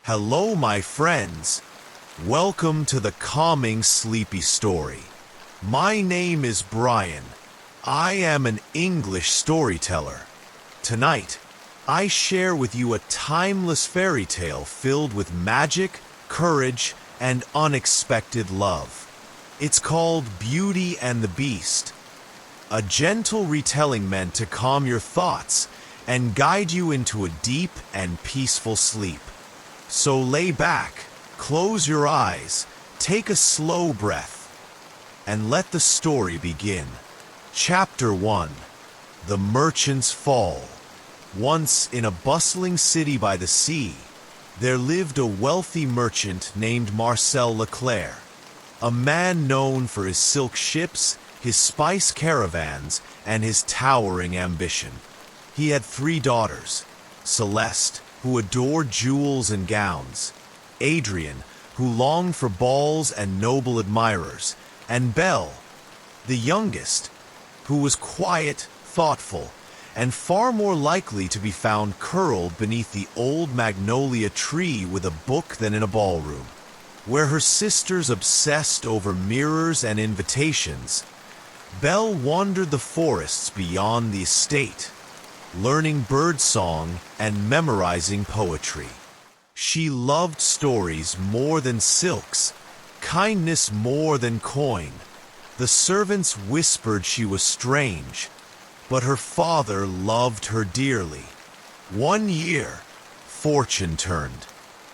Hello, my friends. Welcome to the calming, sleepy story. My name is Brian. I am an English storyteller. Tonight, I share with you a timeless fairy tale filled with magic, courage, and unexpected love. It's called Beauty and the Beast, a gentle retelling meant to calm your thoughts and guide you into a deep and peaceful sleep. So lay back, close your eyes, take a slow breath, and let the story begin. Chapter 1. The Merchant's Fall. Once, in a bustling city by the sea, there lived a wealthy merchant named Marcel Leclerc, a man known for his silk ships, his spice caravans, and his towering ambition. He had 3 daughters: Celeste, who adored jewels and gowns; Adrian, who longed for balls and noble admirers; and Belle, the youngest, who was quiet, thoughtful, and far more likely to be found curled beneath the old magnolia tree with a book than in a ballroom. Where her sisters obsessed over mirrors and invitations, Belle wandered the forests beyond the estate, learning birdsong and memorizing poetry. She loved stories more than silks, kindness more than coin. The servants whispered she was strange, but her father loved her dearly. One year, fortune turned.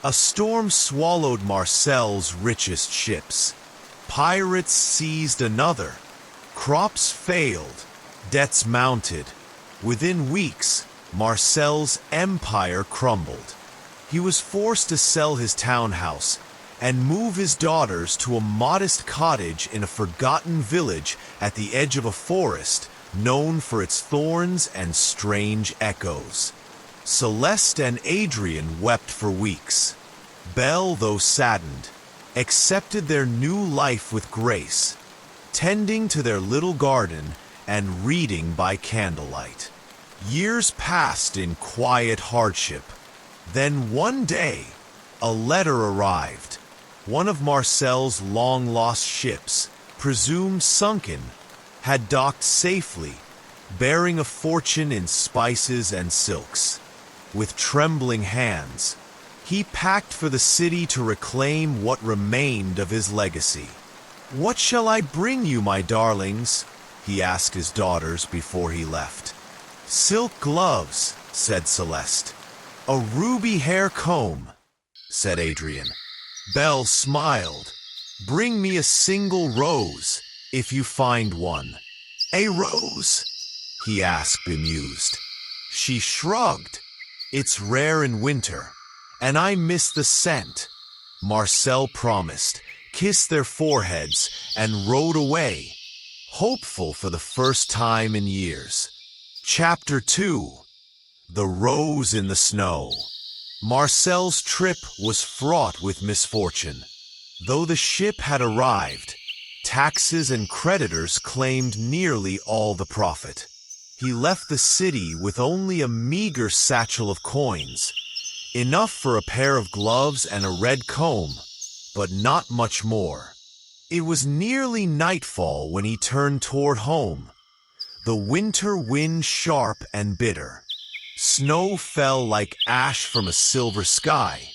A storm swallowed Marcel's richest ships. Pirates seized another. Crops failed. Debts mounted. Within weeks, Marcel's empire crumbled. He was forced to sell his townhouse and move his daughters to a modest cottage in a forgotten village at the edge of a forest known for its thorns and strange echoes. Celeste and Adrian wept for weeks. Belle, though saddened, accepted their new life with grace, tending to their little garden and reading by candlelight. Years passed in quiet hardship. Then one day, a letter arrived. One of Marcel's long-lost ships, presumed sunken, had docked safely, bearing a fortune in spices and silks. With trembling hands, he packed for the city to reclaim what remained of his legacy. "What shall I bring you, my darlings?" he asked his daughters before he left. "Silk gloves," said Celeste. "A ruby hair comb," said Adrian. Belle smiled. "Bring me a single rose, if you find one." "A rose?" he asked, bemused. She shrugged. "It's rare in winter, and I miss the scent," Marcel promised, kissed their foreheads, and rode away, hopeful for the first time in years. Chapter 2. The Rose in the Snow. Marcel's trip was fraught with misfortune. Though the ship had arrived, taxes and creditors claimed nearly all the profit. He left the city with only a meager satchel of coins, enough for a pair of gloves and a red comb, but not much more. It was nearly nightfall when he turned toward home. The winter wind sharp and bitter. Snow fell like ash from a silver sky,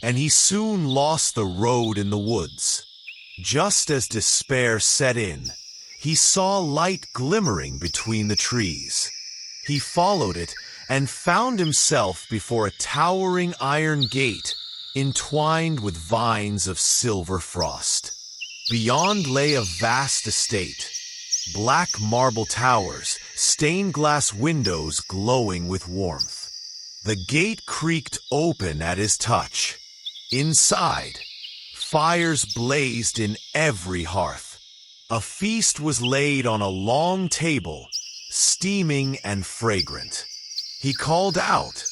and he soon lost the road in the woods. Just as despair set in, he saw light glimmering between the trees. He followed it and found himself before a towering iron gate entwined with vines of silver frost. Beyond lay a vast estate. Black marble towers, stained glass windows glowing with warmth. The gate creaked open at his touch. Inside, fires blazed in every hearth. A feast was laid on a long table, steaming and fragrant. He called out,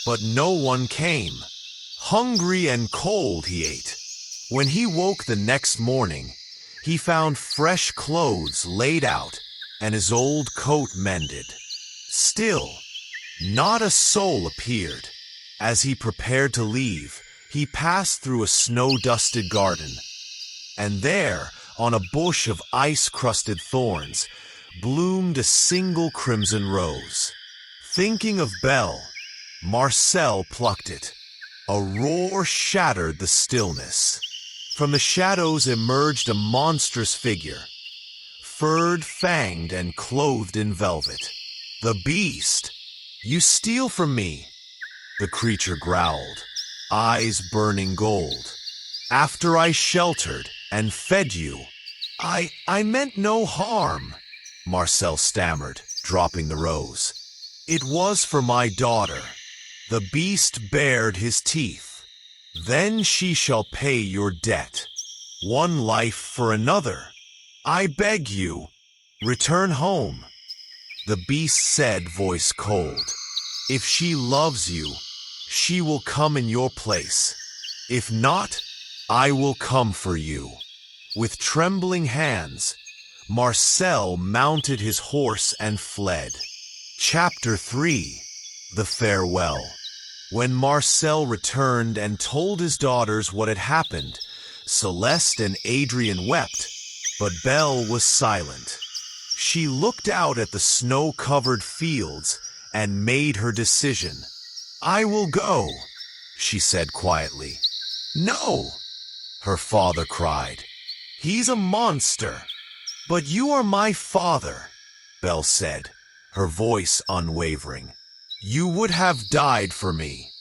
but no one came. Hungry and cold he ate. When he woke the next morning, he found fresh clothes laid out and his old coat mended. Still, not a soul appeared. As he prepared to leave, He passed through a snow-dusted garden, and there, on a bush of ice-crusted thorns, bloomed a single crimson rose. Thinking of Belle, Marcel plucked it. A roar shattered the stillness. From the shadows emerged a monstrous figure, furred, fanged, and clothed in velvet. The beast! You steal from me, the creature growled, eyes burning gold. After I sheltered and fed you, I meant no harm, Marcel stammered, dropping the rose. It was for my daughter. The beast bared his teeth. Then she shall pay your debt. One life for another. I beg you, return home. The beast said, voice cold. If she loves you, she will come in your place. If not, I will come for you. With trembling hands, Marcel mounted his horse and fled. Chapter 3. The Farewell. When Marcel returned and told his daughters what had happened, Celeste and Adrian wept, but Belle was silent. She looked out at the snow-covered fields and made her decision. I will go, she said quietly. No, her father cried. He's a monster. But you are my father, Belle said, her voice unwavering. You would have died for me.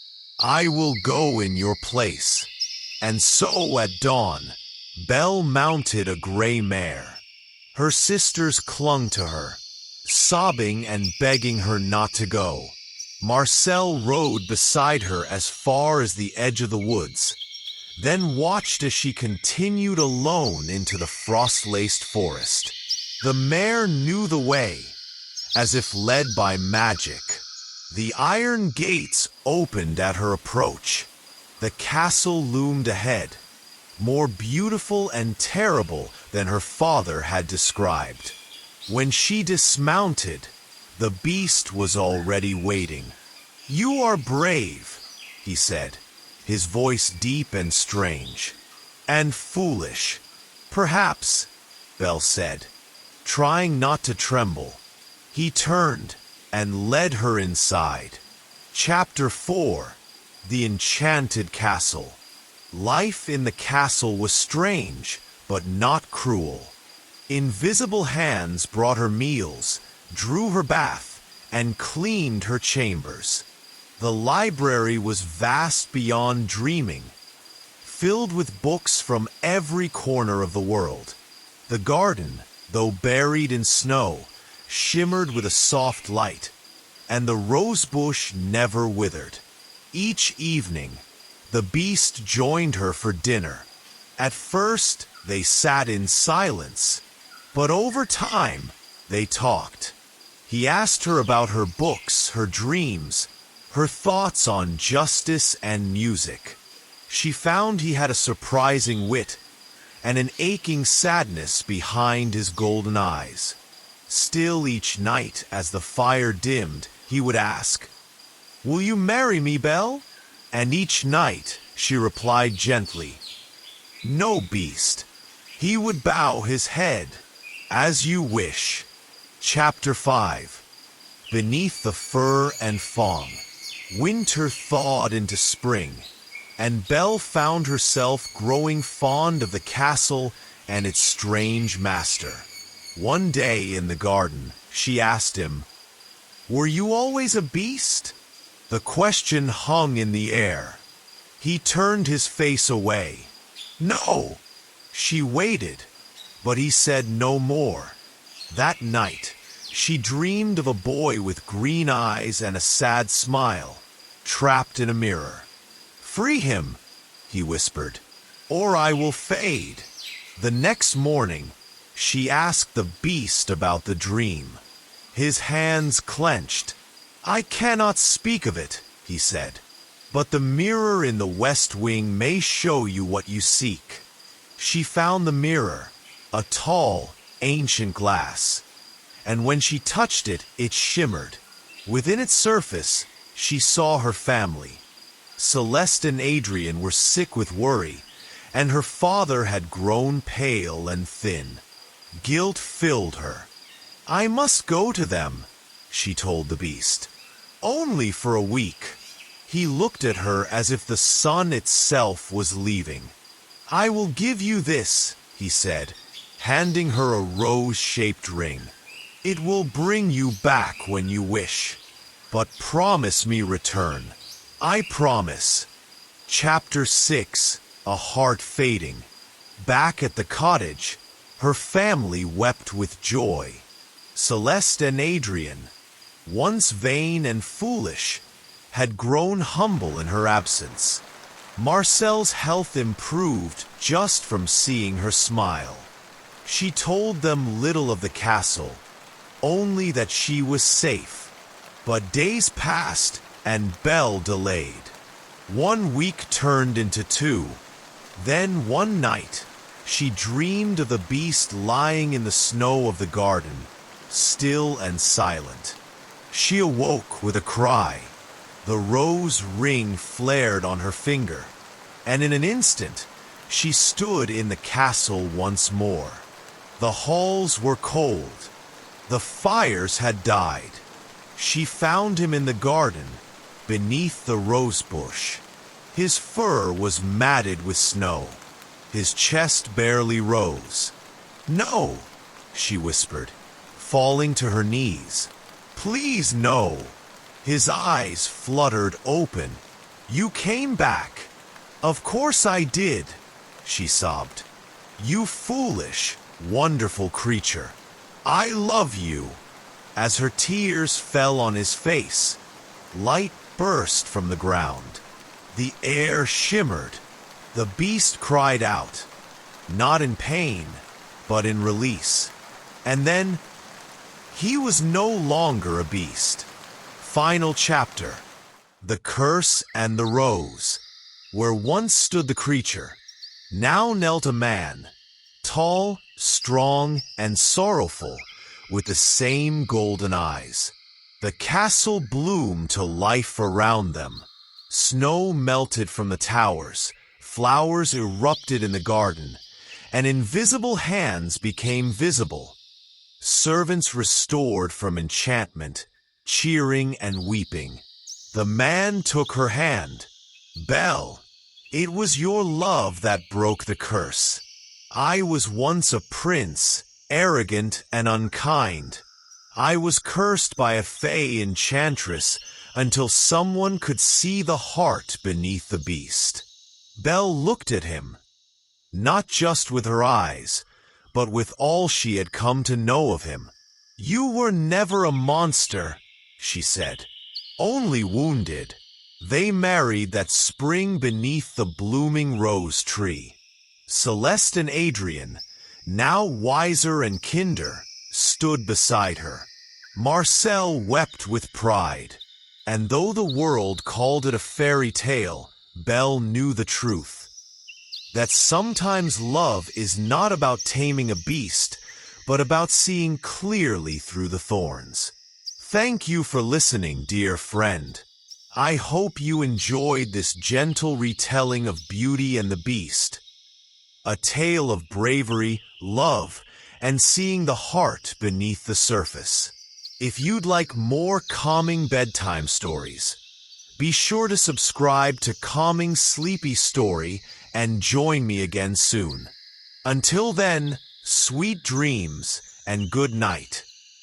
I will go in your place. And so at dawn, Belle mounted a gray mare. Her sisters clung to her, sobbing and begging her not to go. Marcel rode beside her as far as the edge of the woods, then watched as she continued alone into the frost-laced forest. The mare knew the way, as if led by magic. The iron gates opened at her approach. The castle loomed ahead, more beautiful and terrible than her father had described. When she dismounted, the beast was already waiting. You are brave, he said, his voice deep and strange. And foolish, perhaps, Belle said, trying not to tremble. He turned and led her inside. Chapter 4. The Enchanted Castle. Life in the castle was strange, but not cruel. Invisible hands brought her meals, drew her bath, and cleaned her chambers. The library was vast beyond dreaming, filled with books from every corner of the world. The garden, though buried in snow, shimmered with a soft light, and the rosebush never withered. Each evening, the beast joined her for dinner. At first, they sat in silence, but over time, they talked. He asked her about her books, her dreams, her thoughts on justice and music. She found he had a surprising wit and an aching sadness behind his golden eyes. Still each night, as the fire dimmed, he would ask, "Will you marry me, Belle?" And each night, she replied gently, "No, beast." He would bow his head, "As you wish." Chapter 5. Beneath the fir and fawn. Winter thawed into spring, and Belle found herself growing fond of the castle and its strange master. One day in the garden, she asked him, "Were you always a beast?" The question hung in the air. He turned his face away. "No." She waited, but he said no more. That night, she dreamed of a boy with green eyes and a sad smile, trapped in a mirror. "Free him," he whispered, "or I will fade." The next morning, she asked the beast about the dream. His hands clenched. "I cannot speak of it," he said, "but the mirror in the west wing may show you what you seek." She found the mirror, a tall, ancient glass, and when she touched it, it shimmered. Within its surface, she saw her family, Celeste and Adrian were sick with worry, and her father had grown pale and thin. Guilt filled her. "I must go to them," she told the beast. "Only for a week." He looked at her as if the sun itself was leaving. "I will give you this," he said, handing her a rose-shaped ring. "It will bring you back when you wish. But promise me return." "I promise." Chapter 6. A Heart Fading. Back at the cottage, her family wept with joy. Celeste and Adrian, once vain and foolish, had grown humble in her absence. Marcel's health improved just from seeing her smile. She told them little of the castle, only that she was safe. But days passed and Belle delayed. 1 week turned into 2. Then one night, she dreamed of the beast lying in the snow of the garden, still and silent. She awoke with a cry. The rose ring flared on her finger, and in an instant, she stood in the castle once more. The halls were cold. The fires had died. She found him in the garden, beneath the rose bush. His fur was matted with snow. His chest barely rose. "No," she whispered, falling to her knees. "Please, no." His eyes fluttered open. "You came back." "Of course I did," she sobbed. "You foolish, wonderful creature. I love you." As her tears fell on his face, light burst from the ground. The air shimmered. The beast cried out, not in pain, but in release. And then, he was no longer a beast. Final chapter. The Curse and the Rose. Where once stood the creature, now knelt a man, tall, strong, and sorrowful, with the same golden eyes. The castle bloomed to life around them. Snow melted from the towers, flowers erupted in the garden, and invisible hands became visible. Servants restored from enchantment, cheering and weeping. The man took her hand. "Belle, it was your love that broke the curse. I was once a prince, arrogant and unkind. I was cursed by a fey enchantress until someone could see the heart beneath the beast." Belle looked at him, not just with her eyes, but with all she had come to know of him. "You were never a monster," she said, "only wounded." They married that spring beneath the blooming rose tree. Celeste and Adrian, now wiser and kinder, stood beside her. Marcel wept with pride, and though the world called it a fairy tale, Belle knew the truth. That sometimes love is not about taming a beast, but about seeing clearly through the thorns. Thank you for listening, dear friend. I hope you enjoyed this gentle retelling of Beauty and the Beast. A tale of bravery, love, and seeing the heart beneath the surface. If you'd like more calming bedtime stories, be sure to subscribe to Calming Sleepy Story and join me again soon. Until then, sweet dreams and good night.